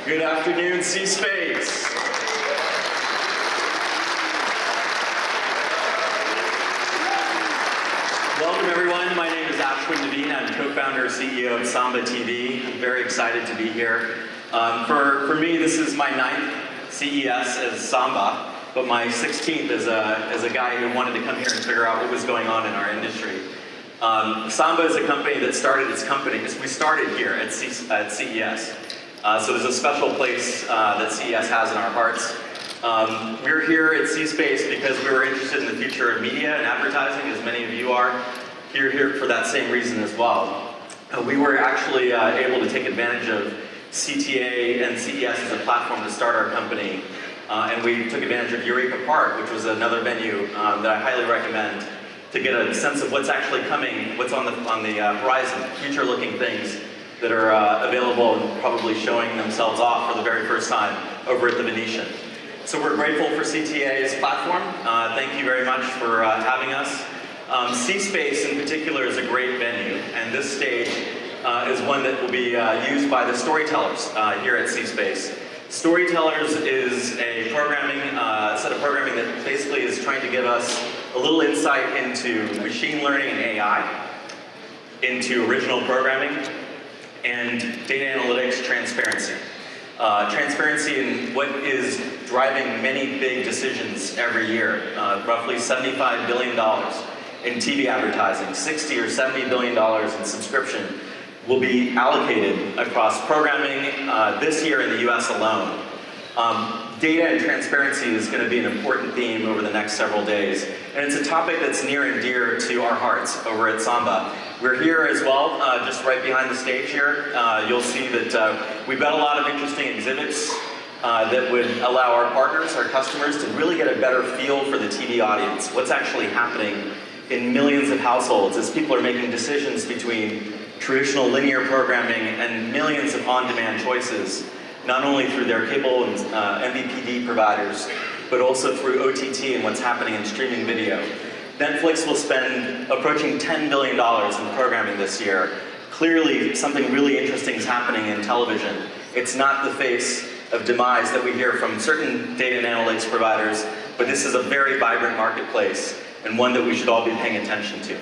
Good afternoon, C-Space. Welcome, everyone. My name is Ashwin Navin. I'm co-founder and CEO of Samba TV. I'm very excited to be here. For me, this is my 9th CES as Samba, but my 16th as a guy who wanted to come here and figure out what was going on in our industry. Samba is a company that started its company. We started here at CES. So there's a special place that CES has in our hearts. We're here at C-Space because we were interested in the future of media and advertising, as many of you are. You're here for that same reason as well. We were actually able to take advantage of CTA and CES as a platform to start our company. And we took advantage of Eureka Park, which was another venue that I highly recommend to get a sense of what's actually coming, what's on the horizon, future-looking things that are available and probably showing themselves off for the very first time over at the Venetian. So we're grateful for CTA's platform. Thank you very much for having us. C-Space in particular is a great venue, and this stage is one that will be used by the storytellers here at C-Space. Storytellers is a set of programming that basically is trying to give us a little insight into machine learning and AI, into original programming, and data analytics transparency. Transparency in what is driving many big decisions every year. Roughly $75 billion in TV advertising, $60 or $70 billion in subscription will be allocated across programming this year in the US alone. Data and transparency is going to be an important theme over the next several days. And it's a topic that's near and dear to our hearts over at Samba. We're here as well, just right behind the stage here. You'll see that we've got a lot of interesting exhibits that would allow our partners, our customers, to really get a better feel for the TV audience. What's actually happening in millions of households as people are making decisions between traditional linear programming and millions of on-demand choices, not only through their cable and MVPD providers, but also through OTT and what's happening in streaming video. Netflix will spend approaching $10 billion in programming this year. Clearly, something really interesting is happening in television. It's not the face of demise that we hear from certain data and analytics providers, but this is a very vibrant marketplace and one that we should all be paying attention to.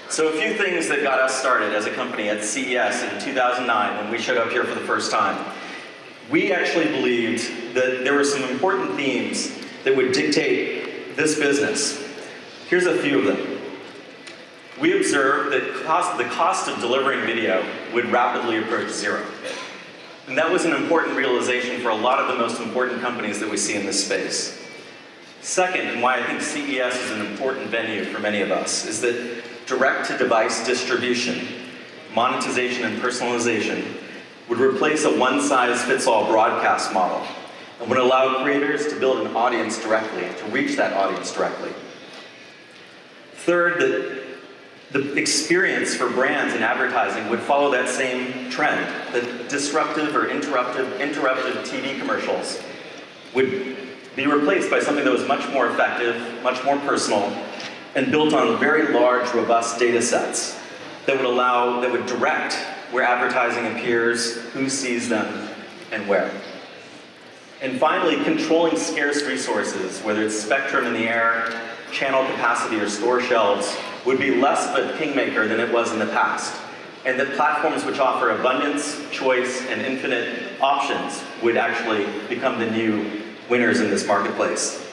So a few things that got us started as a company at CES in 2009 when we showed up here for the first time. We actually believed that there were some important themes that would dictate this business. Here's a few of them. We observed that the cost of delivering video would rapidly approach zero. And that was an important realization for a lot of the most important companies that we see in this space. Second, and why I think CES is an important venue for many of us, is that direct-to-device distribution, monetization, and personalization would replace a one-size-fits-all broadcast model and would allow creators to build an audience directly, to reach that audience directly. Third, that the experience for brands and advertising would follow that same trend, that disruptive or interruptive TV commercials would be replaced by something that was much more effective, much more personal, and built on very large, robust data sets that would direct where advertising appears, who sees them, and where. And finally, controlling scarce resources, whether it's spectrum in the air, channel capacity, or store shelves, would be less of a kingmaker than it was in the past. And that platforms which offer abundance, choice, and infinite options would actually become the new winners in this marketplace.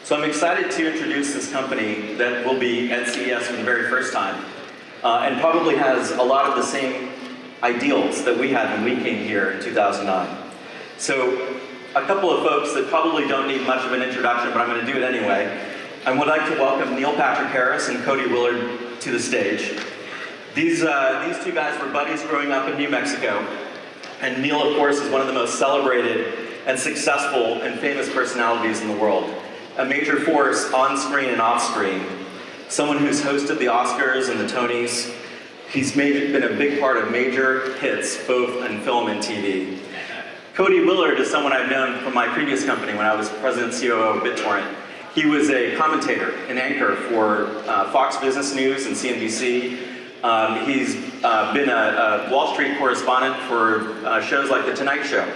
So I'm excited to introduce this company that will be at CES for the very first time, and probably has a lot of the same ideals that we had when we came here in 2009. So a couple of folks that probably don't need much of an introduction, but I'm going to do it anyway. I would like to welcome Neil Patrick Harris and Cody Willard to the stage. These two guys were buddies growing up in New Mexico, and Neil, of course, is one of the most celebrated and successful and famous personalities in the world. A major force on screen and off screen, someone who's hosted the Oscars and the Tonys. He's been a big part of major hits, both in film and TV. Cody Willard is someone I've known from my previous company when I was president and COO of BitTorrent. He was a commentator, an anchor for Fox Business News and CNBC. He's been a Wall Street correspondent for shows like The Tonight Show.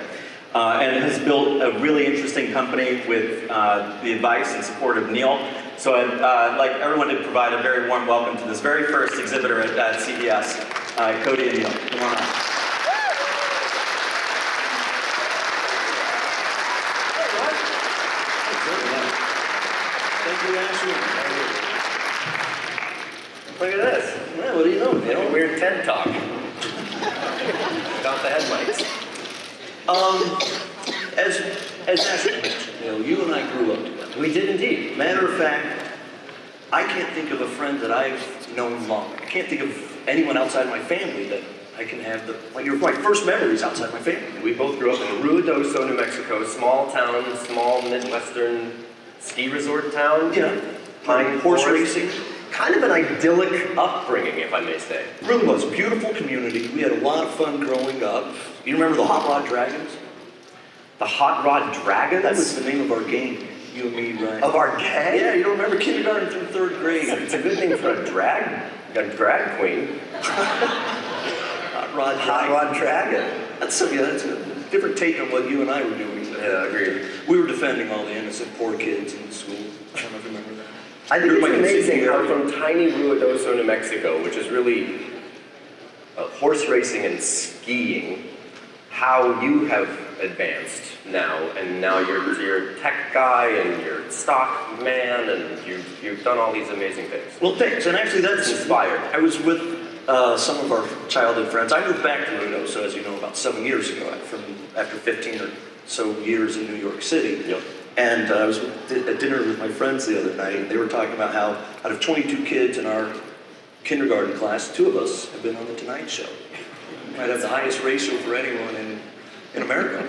and has built a really interesting company with the advice and support of Neil. So I'd like everyone to provide a very warm welcome to this very first exhibitor at CES, Cody and Neil. Come on up. Thank you, Ashwin. Look at this. Yeah, what do you know, Neil? Weird TED Talk. Got the headlights. As Ashwin mentioned, Neil, you and I grew up together. We did indeed. Matter of fact, I can't think of a friend that I've known longer. I can't think of anyone outside my family that I can have my first memories outside my family. We both grew up in Ruidoso, New Mexico, small town, small Midwestern ski resort town. Yeah. Pine Horse forest. racing. Kind of an idyllic upbringing, if I may say. Really was. Beautiful community. We had a lot of fun growing up. You remember the Hot Rod Dragons? The Hot Rod Dragons? That was the name of our gang. You and me, Ryan. Of our gang? Yeah, you don't remember kindergarten through third grade. It's a good name for a drag queen. Hot Rod Dragon. That's a different take on what you and I were doing. Yeah, agreed. We were defending all the innocent poor kids in school. I don't know if you remember that. I think it's amazing how from tiny Ruidoso, New Mexico, which is really horse racing and skiing, how you have advanced now, and now you're a tech guy and you're a stock man, and you've done all these amazing things. Well, thanks. And actually, that's inspired. I was with some of our childhood friends. I moved back to Ruidoso, as you know, about 7 years ago, after 15 or so years in New York City. Yep. And I was at dinner with my friends the other night, and they were talking about how out of 22 kids in our kindergarten class, 2 of us have been on The Tonight Show. Might have the highest ratio for anyone in America.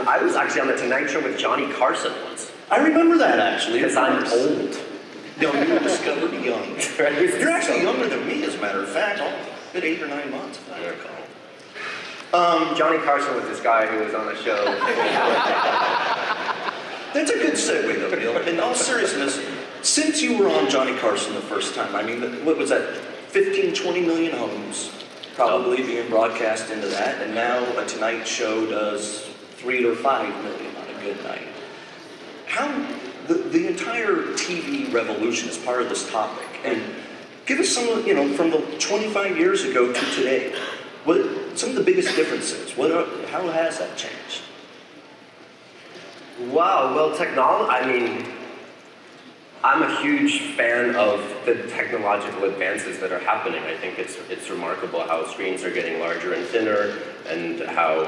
I was actually on The Tonight Show with Johnny Carson once. I remember that, actually. Because I'm old. No, you were discovered young. You're actually younger than me, as a matter of fact. I'll fit 8 or 9 months, if I recall. Johnny Carson was this guy who was on the show. That's a good segue, though, Neil. In all seriousness, since you were on Johnny Carson the first time, I mean, what was that? 15, 20 million homes probably being broadcast into that, and now a Tonight Show does 3 or 5 million on a good night. How the entire TV revolution is part of this topic, and give us some, from the 25 years ago to today, what some of the biggest differences? How has that changed? Wow, well, technology, I'm a huge fan of the technological advances that are happening. I think it's remarkable how screens are getting larger and thinner, and how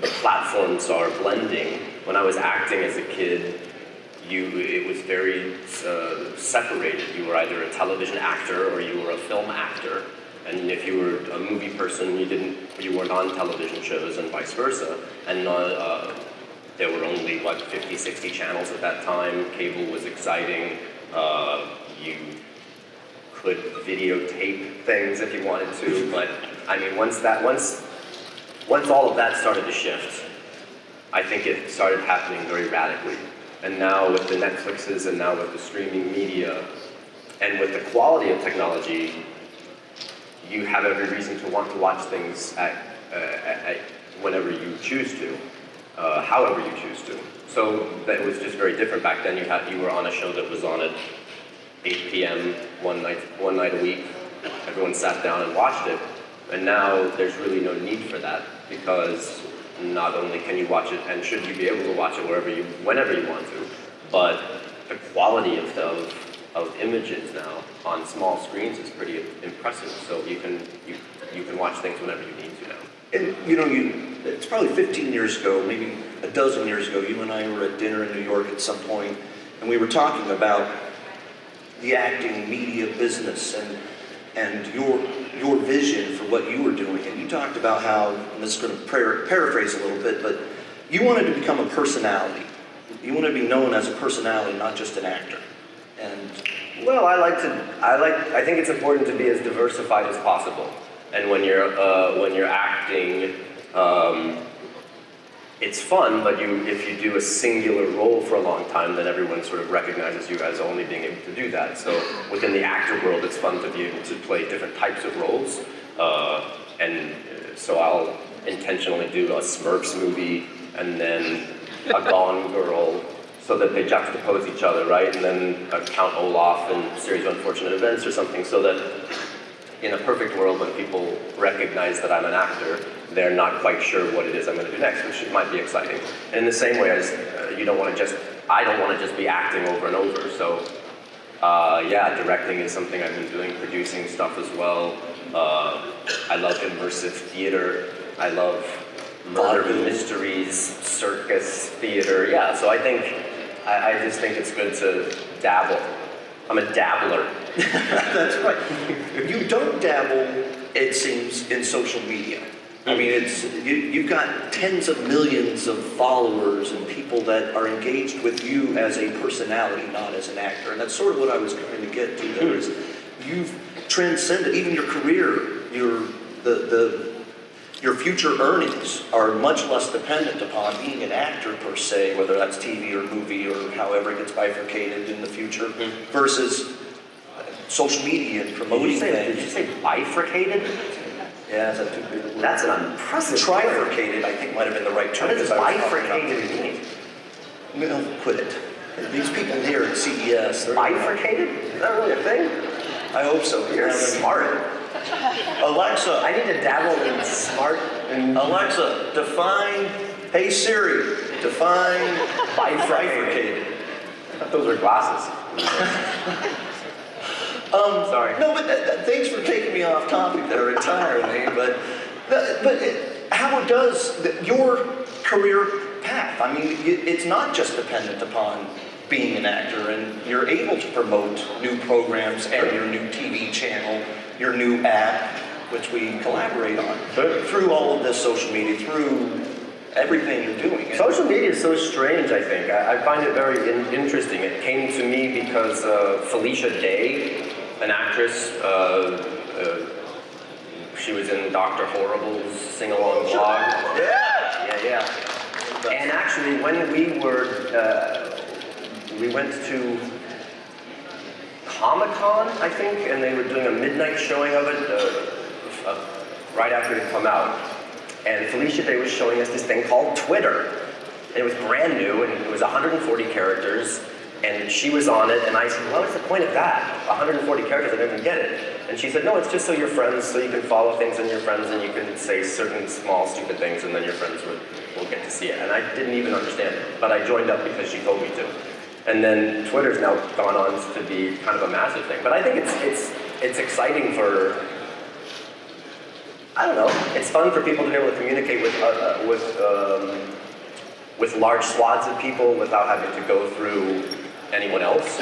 the platforms are blending. When I was acting as a kid, it was very separated. You were either a television actor or you were a film actor. And if you were a movie person, you weren't on television shows, and vice versa. And there were only, 50, 60 channels at that time. Cable was exciting. You could videotape things if you wanted to, but once all of that started to shift, I think it started happening very radically. And now with the Netflixes, and now with the streaming media, and with the quality of technology, you have every reason to want to watch things at whenever you choose to. However you choose to. So that was just very different back then. You were on a show that was on at 8 p.m. one night a week. Everyone sat down and watched it. And now there's really no need for that, because not only can you watch it, and should you be able to watch it whenever you want to, but the quality of images now on small screens is pretty impressive. So you can watch things whenever you need to now. And it's probably 15 years ago, maybe a dozen years ago, you and I were at dinner in New York at some point, and we were talking about the acting media business and your vision for what you were doing. And you talked about how, and this is going to paraphrase a little bit, but you wanted to become a personality. You wanted to be known as a personality, not just an actor. And well, I think it's important to be as diversified as possible. And when you're acting, it's fun, but if you do a singular role for a long time, then everyone sort of recognizes you as only being able to do that. So within the actor world, it's fun to be able to play different types of roles. And so I'll intentionally do a Smurfs movie and then a Gone Girl, so that they juxtapose each other, right? And then a Count Olaf in Series of Unfortunate Events or something, so that in a perfect world, when people recognize that I'm an actor, they're not quite sure what it is I'm going to do next, which might be exciting. And in the same way as I don't want to just be acting over and over. So yeah, directing is something I've been doing, producing stuff as well. I love immersive theater. I love murder mysteries, circus theater. Yeah, so I just think it's good to dabble. I'm a dabbler. That's right. You don't dabble, it seems, in social media. I mean, you've got tens of millions of followers and people that are engaged with you as a personality, not as an actor. And that's sort of what I was trying to get to there, is you've transcended, even your career, your future earnings are much less dependent upon being an actor per se, whether that's TV or movie or however it gets bifurcated in the future, versus social media and promoting things. Did you say bifurcated? Yeah, is that too big? That's an impressive Trifurcated, I think, might have been the right term. What does bifurcated mean? No, quit it. These people here at CES, they're Bifurcated? Is that really a thing? I hope so. You're smart. Alexa, I need to dabble in smart and Alexa, define, hey Siri, define bifurcated. I thought those were glasses. Sorry. No, but thanks for taking me off topic there entirely. But how does your career path? I mean, it's not just dependent upon being an actor, and you're able to promote new programs and your new TV channel, your new app, which we collaborate on, through all of this social media, through everything you're doing. Social media is so strange, I think. I find it very interesting. It came to me because Felicia Day, an actress, she was in Dr. Horrible's sing-along vlog. Yeah. And actually, when we went to Comic-Con, I think, and they were doing a midnight showing of it right after it had come out. And Felicia Day was showing us this thing called Twitter. And it was brand new, and it was 140 characters. And she was on it, and I said, well, what's the point of that? 140 characters, I don't even get it. And she said, no, it's just so you're friends, so you can follow things in your friends, and you can say certain small, stupid things, and then your friends will get to see it. And I didn't even understand it, but I joined up because she told me to. And then Twitter's now gone on to be kind of a massive thing. But I think it's exciting for, I don't know, it's fun for people to be able to communicate with large swaths of people without having to go through anyone else.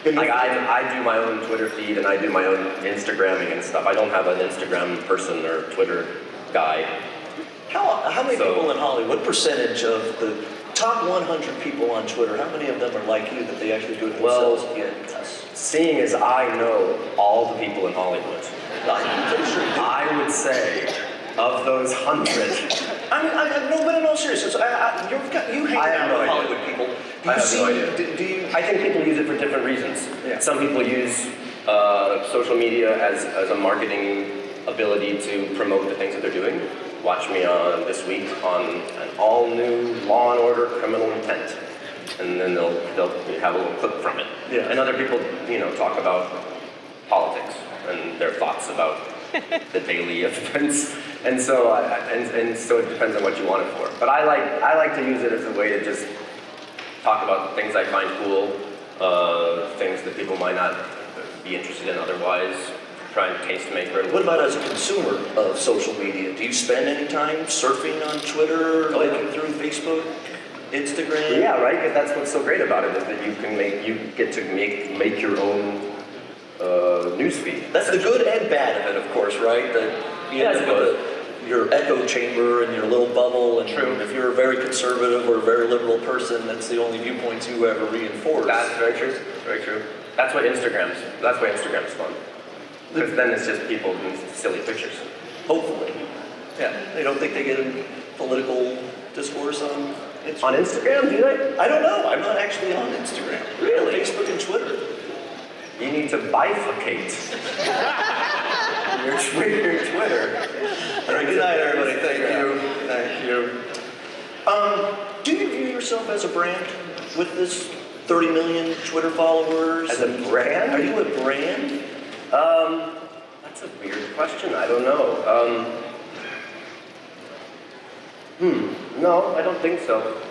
Like I do my own Twitter feed and I do my own Instagramming and stuff. I don't have an Instagram person or Twitter guy. How many people in Hollywood, what percentage of the top 100 people on Twitter, how many of them are like you that they actually do it themselves? Seeing as I know all the people in Hollywood, I would say of those 100. No, but in all seriousness, you hang out with Hollywood people. I have no idea. I think people use it for different reasons. Yeah. Some people use social media as a marketing ability to promote the things that they're doing. Watch me on this week on an all-new Law and Order Criminal Intent, and then they'll have a little clip from it. Yeah. And other people, talk about politics and their thoughts about the daily events, and so so it depends on what you want it for. But I like to use it as a way to just talk about things I find cool, things that people might not be interested in otherwise. Try and tastemaker. What about as a consumer of social media? Do you spend any time surfing on Twitter, looking through Facebook, Instagram? Yeah, right. Because that's what's so great about it, is that you get to make your own newsfeed. That's the good and bad of it, of course, right? Your echo chamber and your little bubble, and if you're a very conservative or a very liberal person, that's the only viewpoints you ever reinforce. That's very true. Very true. That's why Instagram's fun. Because then it's just people doing silly pictures. Hopefully. Yeah. They don't think they get in political discourse on Instagram? On Instagram, do they? I don't know. I'm not actually on Instagram. Really? Facebook and Twitter. You need to bifurcate your Twitter. All right, good night, everybody. Thank you. yourself as a brand with this 30 million Twitter followers? As a brand? Are you a brand? That's a weird question. I don't know. No, I don't think so.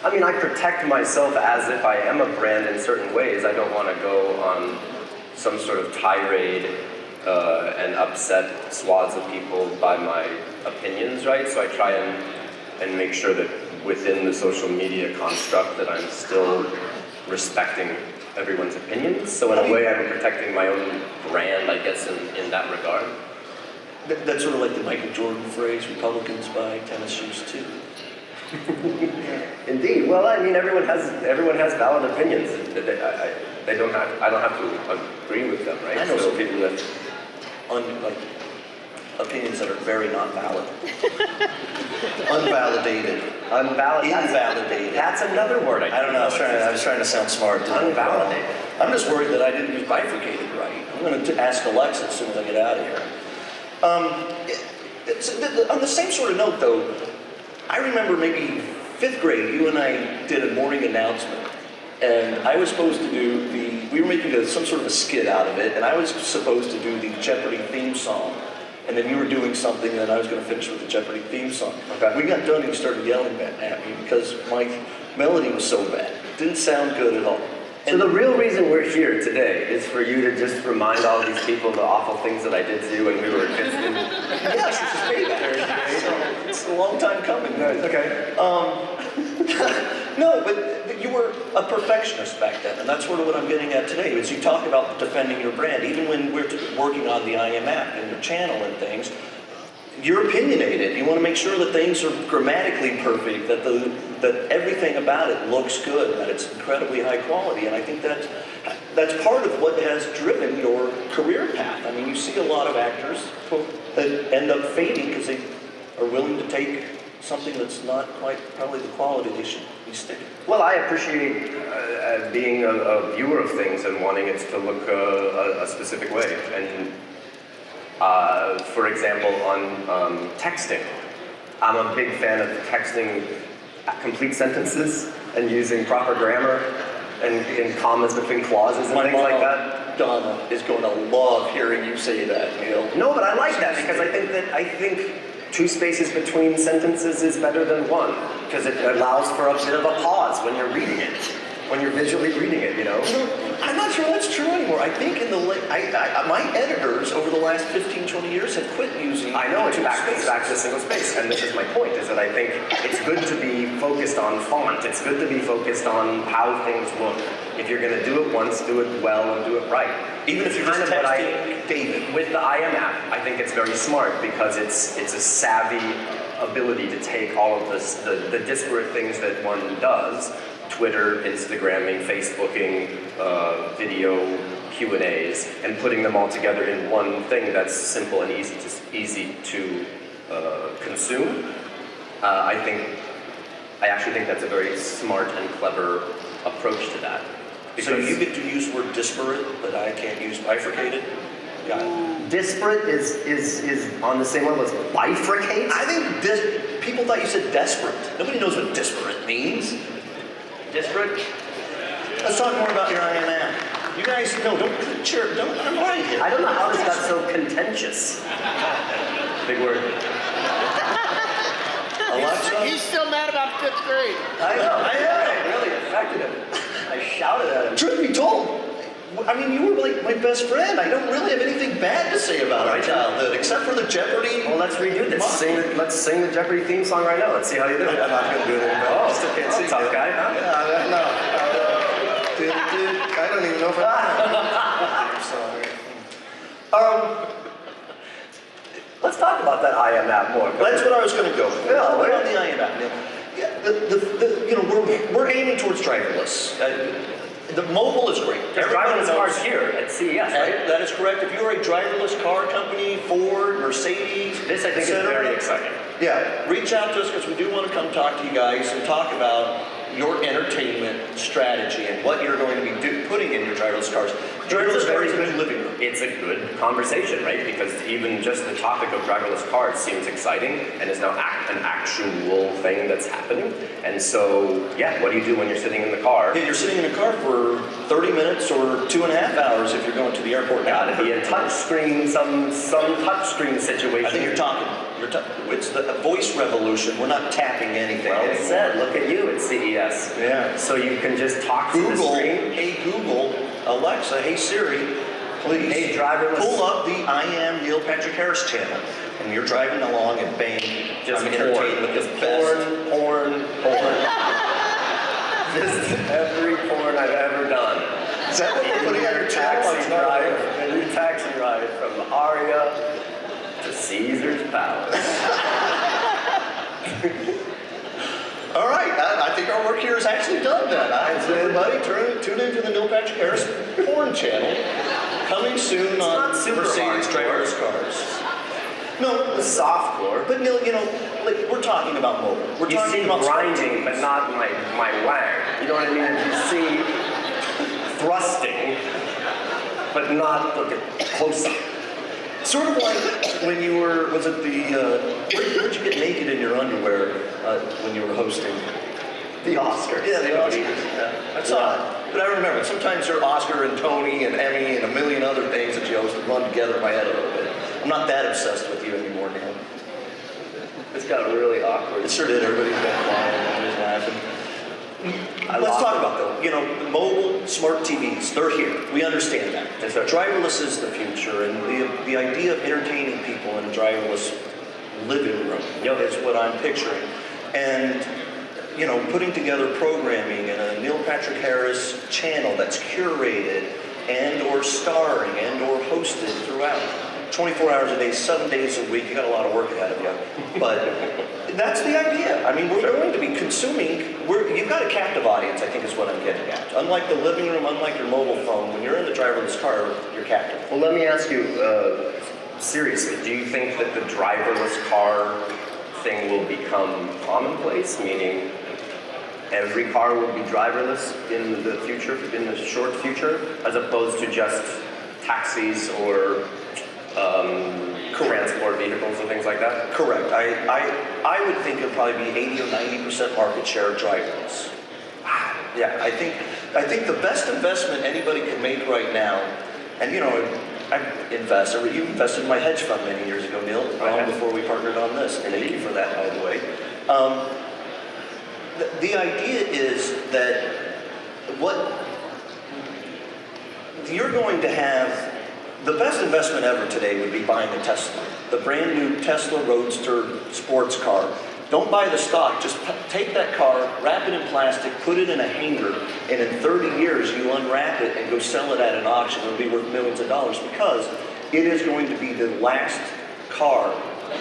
I mean, I protect myself as if I am a brand in certain ways. I don't want to go on some sort of tirade and upset swaths of people by my opinions, right? So I try and make sure that within the social media construct that I'm still respecting everyone's opinions. So in a way, I'm protecting my own brand, I guess, in that regard. That's sort of like the Michael Jordan phrase, Republicans buy tennis shoes too. Indeed. Well, I mean, everyone has valid opinions. I don't have to agree with them, right? I know some people that like opinions that are very not valid. Unvalidated. Invalidated. That's another word. I don't know. I was trying to sound smart. Unvalidated. I'm just worried that I didn't use bifurcated right. I'm going to ask Alexa as soon as I get out of here. On the same sort of note, though, I remember maybe 5th grade, you and I did a morning announcement, and I was supposed to do we were making some sort of a skit out of it, and I was supposed to do the Jeopardy theme song, and then you were doing something, and then I was going to finish with the Jeopardy theme song. Okay. We got done, and you started yelling at me because my melody was so bad. It didn't sound good at all. So the real reason we're here today is for you to just remind all these people the awful things that I did to you when we were kids. Yes, this is payback. So it's a long time coming. Okay. No, but you were a perfectionist back then, and that's sort of what I'm getting at today. Is you talk about defending your brand, even when we're working on the IAm App and your channel and things. You're opinionated. You want to make sure that things are grammatically perfect, that everything about it looks good, that it's incredibly high quality, and I think that's part of what has driven your career path. I mean, you see a lot of actors that end up fading because they are willing to take something that's not quite probably the quality they should be sticking. Well, I appreciate being a viewer of things and wanting it to look a specific way. And for example, on texting, I'm a big fan of texting complete sentences and using proper grammar and commas between clauses and things like that. Donna is going to love hearing you say that, Neil. No, but I like that because I think 2 spaces between sentences is better than 1 because it allows for a bit of a pause when you're reading it, when you're visually reading it, you know? I'm not sure that's true anymore. I think my editors over the last 15, 20 years have quit using. I know, it's back to single space, and this is my point, is that I think it's good to be focused on font. It's good to be focused on how things look. If you're going to do it once, do it well and do it right. Even if you're just texting David. With the IAm App, I think it's very smart because it's a savvy ability to take all of the disparate things that one does, Twitter, Instagramming, Facebooking, video Q&As, and putting them all together in one thing that's simple and easy to consume. I actually think that's a very smart and clever approach to that. So you get to use the word disparate, but I can't use bifurcated? Got it. Disparate is on the same level as bifurcate? I think people thought you said desperate. Nobody knows what disparate means. Disparate? Let's talk more about your IAm App. You guys, no, don't cheer. Don't. I'm right here. I don't know how this got so contentious. Big word. Alexa? He's still mad about 5th grade. I know. It really affected him. I shouted at him. Truth be told, I mean, you were like my best friend. I don't really have anything bad to say about our childhood, except for the Jeopardy. Well, let's redo this. Let's sing the Jeopardy theme song right now. Let's see how you do. I'm not going to do it anymore. I still can't sing. Tough guy, huh? Yeah, no. I don't even know if I'm sorry. Let's talk about that IAm App more. That's what I was going to go for. Yeah, What about the IAM App? Yeah, we're aiming towards driverless. The mobile is great. Driverless cars here at CES, right? That is correct. If you're a driverless car company, Ford, Mercedes, This I think is very exciting. Yeah, reach out to us because we do want to come talk to you guys and talk about your entertainment strategy and what you're going to be putting in your driverless cars. Driverless Driverless cars cars in the living room. It's a good conversation, right? Because even just the topic of driverless cars seems exciting and is now an actual thing that's happening. And so, yeah, what do you do when you're sitting in the car? Yeah, you're sitting in a car for 30 minutes or 2.5 hours if you're going to the airport now. Gotta be a touch screen, some touch screen situation. I think it's the voice revolution. We're not tapping anything Well anymore. said. Look at you at CES. Yeah. So you can just talk to the Google, screen. hey Google, Alexa, hey Siri, please Hey, driverless. pull up the IAm Neil Patrick Harris channel. And you're driving along and bang, Just I'm entertained porn. with the Just best. porn. Just every porn I've ever done. Is that what you're putting on your channel? Taxi ride, every taxi ride from Aria to Caesar's Palace. All right, I think our work here is actually done then. So everybody tune into the Neil Patrick Harris porn channel. Coming soon on not super Mercedes hardcore. driverless cars. No, The softcore. but Neil, like, we're talking about mobile. We're You talking see about grinding, but not my wang. You know what I mean? You see thrusting, but not close up. sort of like when you were, was it where'd you get naked in your underwear when you were hosting? The Oscars. Yeah, the Oscars. Yeah, I saw it. But I remember, sometimes your Oscar and Tony and Emmy and a million other things that you hosted run together in my head a little bit. I'm not that obsessed with you anymore, Neil. It's got really awkward. It sure did. Everybody's got quiet. Everybody's laughing. Let's talk about though, mobile smart TVs. They're here. We understand that. Yes, sir. Driverless is the future, and the idea of entertaining people in a driverless living room is what I'm picturing. And putting together programming in a Neil Patrick Harris channel that's curated and or starring and or hosted throughout. 24 hours a day, 7 days a week. You got a lot of work ahead of you. But that's the idea. I mean, we're going to be consuming. You've got a captive audience, I think is what I'm getting at. Unlike the living room, unlike your mobile phone, when you're in the driverless car, you're captive. Well, let me ask you, seriously, do you think that the driverless car thing will become commonplace, meaning every car will be driverless in the future, in the short future, as opposed to just taxis or transport vehicles and things like that? Correct. I would think it would probably be 80 or 90% market share driverless. Yeah, I think the best investment anybody can make right now, and you invested in my hedge fund many years ago, Neil, long before we partnered on this. Thank you for that, by the way. The idea is that what you're going to have, the best investment ever today would be buying a Tesla. The brand new Tesla Roadster sports car. Don't buy the stock, just take that car, wrap it in plastic, put it in a hanger, and in 30 years you unwrap it and go sell it at an auction. It'll be worth millions of dollars because it is going to be the last car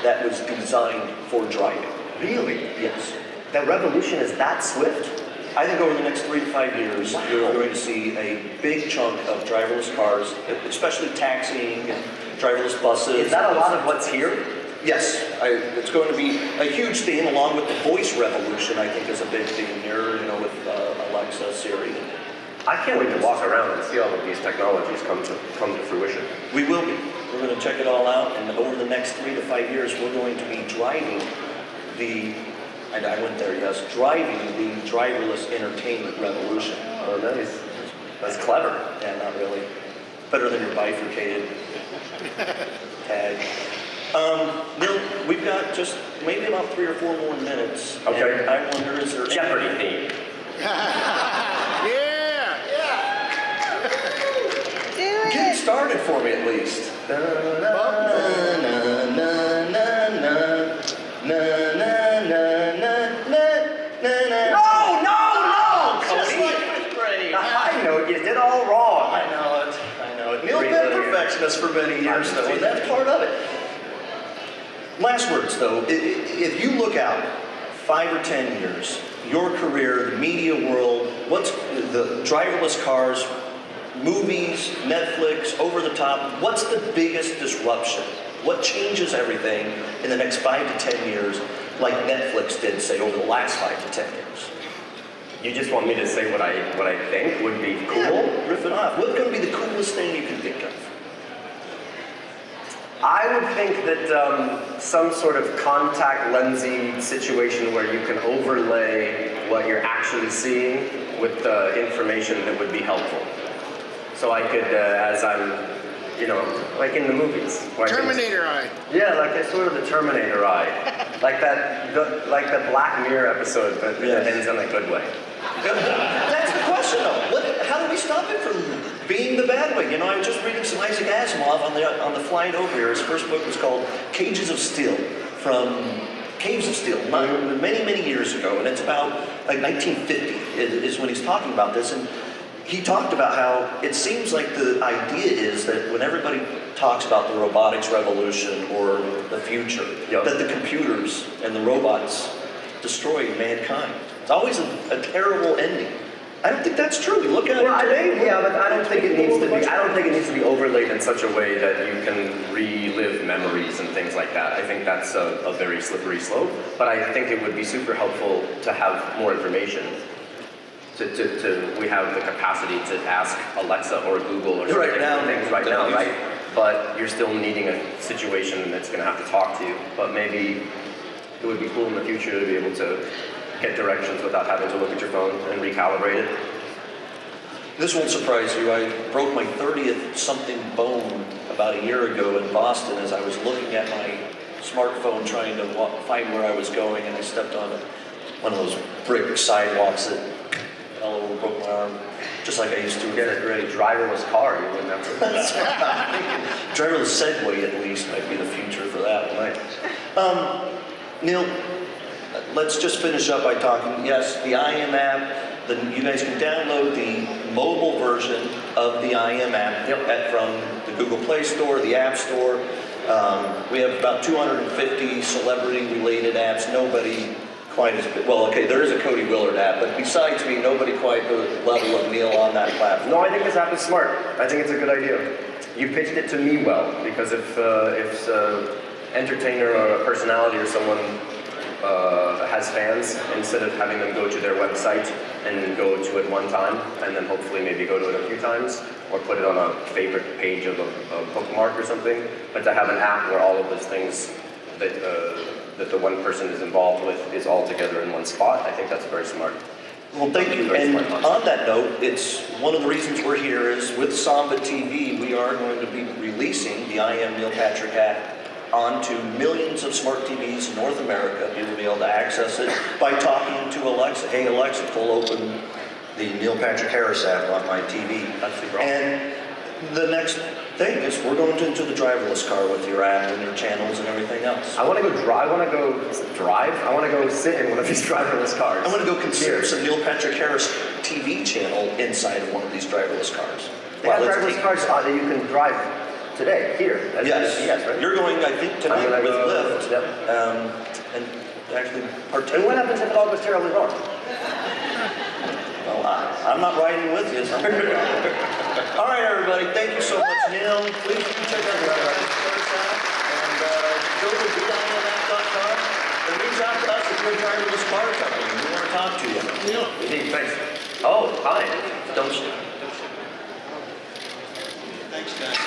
that was designed for driving. Really? Yes. The revolution is that swift? I think over the next 3 to 5 years, you're going to see a big chunk of driverless cars, especially taxiing and driverless buses. Is that a lot of what's here? Yes, it's going to be a huge theme, along with the voice revolution. I think is a big theme here. With Alexa, Siri. I can't wait to walk around and see all of these technologies come to fruition. We will be. We're going to check it all out, and over the next 3 to 5 years, we're going to be driving and I went there, yes, driving the driverless entertainment revolution. Oh, nice. That's clever. Yeah, not really. Better than your bifurcated tag. Neil, we've got just maybe about 3 or 4 more minutes. Okay. And I wonder, is there Jeopardy theme. Yeah! Get it started for me at least. Na na na na na na na na na. No! Just Cody! like fifth grade. The high note, you did all wrong. I know it. Neil's been a perfectionist for many years, though, and that's part of it. Last words, though. If you look out 5 or 10 years, your career, the media world, what's the driverless cars, movies, Netflix, over the top, what's the biggest disruption? What changes everything in the next 5 to 10 years, like Netflix did, say, over the last 5 to 10 years? You just want me to say what I think would be cool? Yeah, riff it off. What's going to be the coolest thing you can think of? I would think that some sort of contact lensy situation where you can overlay what you're actually seeing with the information that would be helpful. So I could, as I'm, like in the movies. Terminator eye. Yeah, like that sort of the Terminator eye. like the Black Mirror episode, but Yes. it ends in a good way. That's the question, though. How do we stop it from being the bad way? I was just reading some Isaac Asimov on the flight over here. His first book was called Cages of Steel, from Caves of Steel, many, many years ago, and it's about like 1950 is when he's talking about this, and he talked about how it seems like the idea is that when everybody talks about the robotics revolution or the future, Yep. that the computers and the robots destroy mankind. It's always a terrible ending. I don't think that's true. We look at it today. Yeah, but I don't think it needs to be. I don't think it needs to be overlaid in such a way that you can relive memories and things like that. I think that's a very slippery slope. But I think it would be super helpful to have more information. We have the capacity to ask Alexa or Google or Right now, things right now, right? But you're still needing a situation that's going to have to talk to you. But maybe it would be cool in the future to be able to get directions without having to look at your phone and recalibrate it. This won't surprise you. I broke my 30th something bone about a year ago in Boston as I was looking at my smartphone trying to find where I was going, and I stepped on one of those brick sidewalks that fell over, broke my arm, just like I used to. Get a really driverless car, you wouldn't have to. Driverless Segway, at least, might be the future for that one. Neil, let's just finish up by talking, yes, the IAm App. You guys can download the mobile version of the IAm App from the Google Play Store, the App Store. We have about 250 celebrity-related apps. Nobody quite as big. Well, okay, there is a Cody Willard app, but besides me, nobody quite the level of Neil on that platform. No, I think this app is smart. I think it's a good idea. You pitched it to me well, because if an entertainer or a personality or someone has fans, instead of having them go to their website and go to it one time, and then hopefully maybe go to it a few times, or put it on a favorite page of a bookmark or something, but to have an app where all of those things that the one person is involved with is all together in one spot, I think that's very smart. Well, thank you. And on that note, it's one of the reasons we're here is with Samba TV, we are going to be releasing the I Am Neil Patrick app onto millions of smart TVs in North America. You will be able to access it by talking to Alexa. Hey, Alexa, pull open the Neil Patrick Harris app on my TV. That's super awesome. And the next thing is we're going into the driverless car with your app and your channels and everything else. I want to go drive. I want to go drive. I want to go sit in one of these driverless cars. I want to go consider some Neil Patrick Harris TV channel inside of one of these driverless cars. They have driverless cars that you can drive today, here. Yes, right? You're going, I think, tonight with Lyft. Yep. And actually partake. And what happens if it all goes terribly wrong? Well, I'm not riding with you. So. All right, everybody. Thank you so much, Neil. Please do check out the course out and go to videocast.com and reach out to us if you're a driverless car company. We want to talk to you. Indeed, thanks. Oh, hi. Don't. Thanks, guys.